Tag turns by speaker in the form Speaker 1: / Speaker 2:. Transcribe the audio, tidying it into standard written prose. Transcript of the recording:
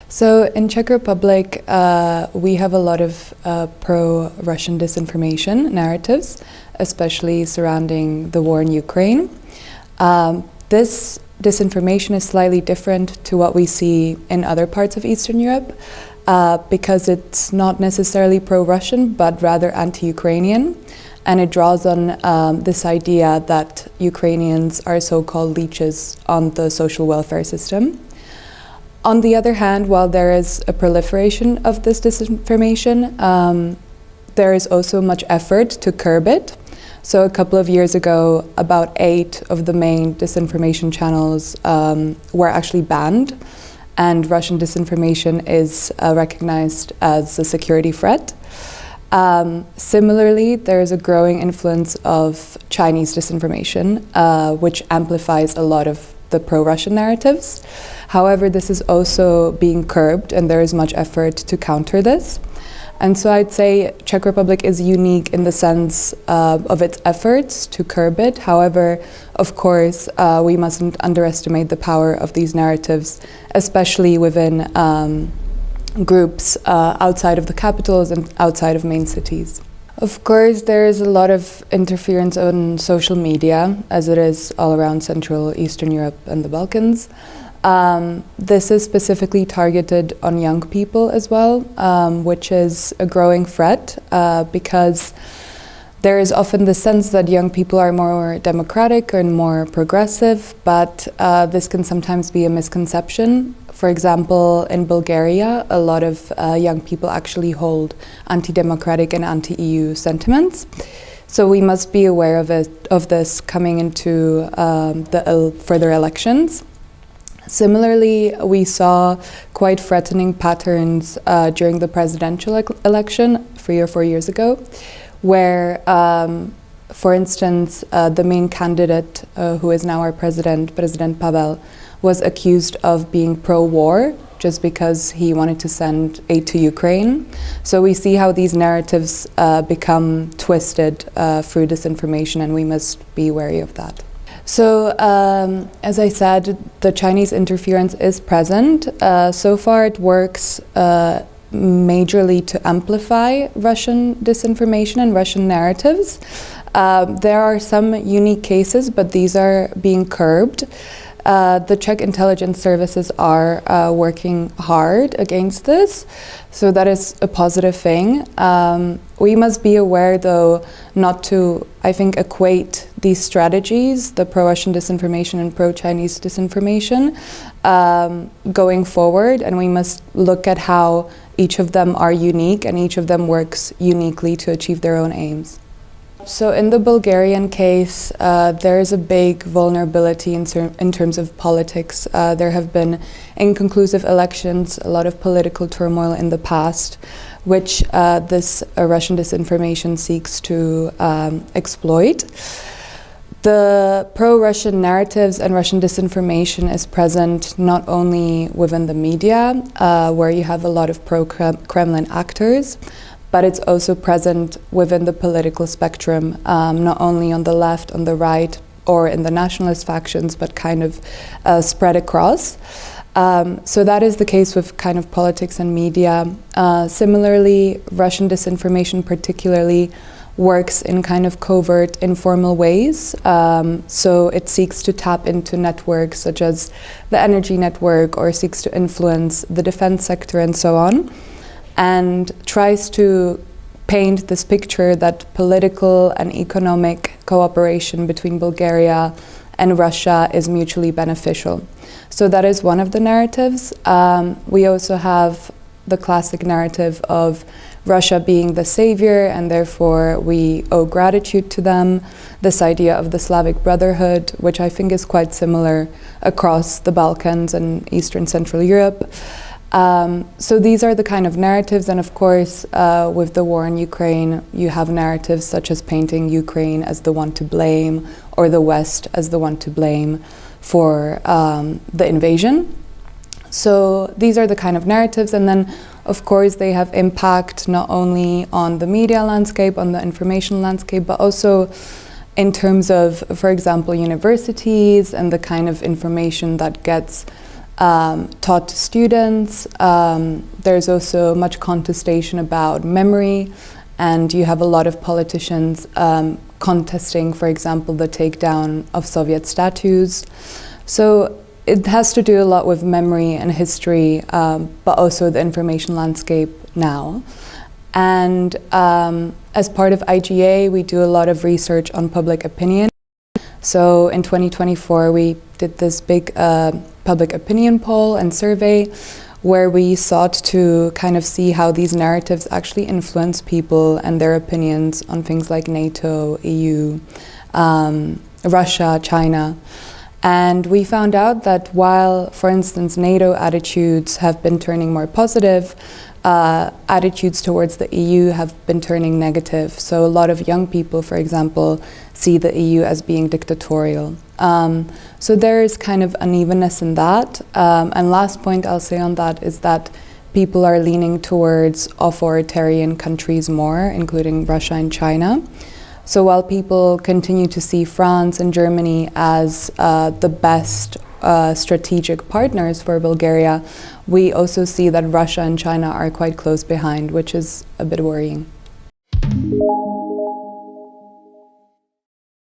Speaker 1: So in Czech Republic, we have a lot of pro-Russian disinformation narratives, especially surrounding the war in Ukraine. This disinformation is slightly different to what we see in other parts of Eastern Europe, because it's not necessarily pro-Russian, but rather anti-Ukrainian. And it draws on this idea that Ukrainians are so-called leeches on the social welfare system. On the other hand, while there is a proliferation of this disinformation, there is also much effort to curb it. So a couple of years ago, about 8 of the main disinformation channels were actually banned, and Russian disinformation is recognized as a security threat. Similarly, there is a growing influence of Chinese disinformation, which amplifies a lot of the pro-Russian narratives. However, this is also being curbed, and there is much effort to counter this. And so I'd say Czech Republic is unique in the sense of its efforts to curb it. However, of course, we mustn't underestimate the power of these narratives, especially within groups outside of the capitals and outside of main cities. Of course, there is a lot of interference on social media, as it is all around Central Eastern Europe and the Balkans. This is specifically targeted on young people as well, which is a growing threat because there is often the sense that young people are more democratic and more progressive, but this can sometimes be a misconception. For example, in Bulgaria, a lot of young people actually hold anti-democratic and anti-EU sentiments. So we must be aware of this coming into the further elections. Similarly, we saw quite threatening patterns during the presidential election 3 or 4 years ago, where, for instance, the main candidate, who is now our president, President Pavel, was accused of being pro-war just because he wanted to send aid to Ukraine. So we see how these narratives become twisted through disinformation, and we must be wary of that. So, as I said, the Chinese interference is present. So far it works majorly to amplify Russian disinformation and Russian narratives. There are some unique cases, but these are being curbed. The Czech intelligence services are working hard against this, so that is a positive thing. We must be aware, though, not to, I think, equate these strategies, the pro-Russian disinformation and pro-Chinese disinformation, going forward, and we must look at how each of them are unique and each of them works uniquely to achieve their own aims. So in the Bulgarian case, there is a big vulnerability in terms of politics. There have been inconclusive elections, a lot of political turmoil in the past, which this Russian disinformation seeks to exploit. The pro-Russian narratives and Russian disinformation is present not only within the media, where you have a lot of pro-Kremlin actors, but it's also present within the political spectrum, not only on the left, on the right, or in the nationalist factions, but kind of spread across. So that is the case with kind of politics and media. Similarly, Russian disinformation particularly works in kind of covert, informal ways. So it seeks to tap into networks such as the energy network, or seeks to influence the defense sector and so on, and tries to paint this picture that political and economic cooperation between Bulgaria and Russia is mutually beneficial. So that is one of the narratives. We also have the classic narrative of Russia being the savior, and therefore we owe gratitude to them. This idea of the Slavic Brotherhood, which I think is quite similar across the Balkans and Eastern Central Europe. So these are the kind of narratives, and of course, with the war in Ukraine, you have narratives such as painting Ukraine as the one to blame, or the West as the one to blame for the invasion. So these are the kind of narratives, and then of course they have impact not only on the media landscape, on the information landscape, but also in terms of, for example, universities and the kind of information that gets taught to students. There's also much contestation about memory, and you have a lot of politicians contesting, for example, the takedown of Soviet statues. So it has to do a lot with memory and history, but also the information landscape now. And as part of IGA, we do a lot of research on public opinion. So in 2024, we did this big public opinion poll and survey where we sought to kind of see how these narratives actually influence people and their opinions on things like NATO, EU, Russia, China. And we found out that while, for instance, NATO attitudes have been turning more positive, attitudes towards the EU have been turning negative. So a lot of young people, for example, see the EU as being dictatorial. So there is kind of unevenness in that. And last point I'll say on that is that people are leaning towards authoritarian countries more, including Russia and China. So while people continue to see France and Germany as the best strategic partners for Bulgaria, we also see that Russia and China are quite close behind, which is a bit worrying.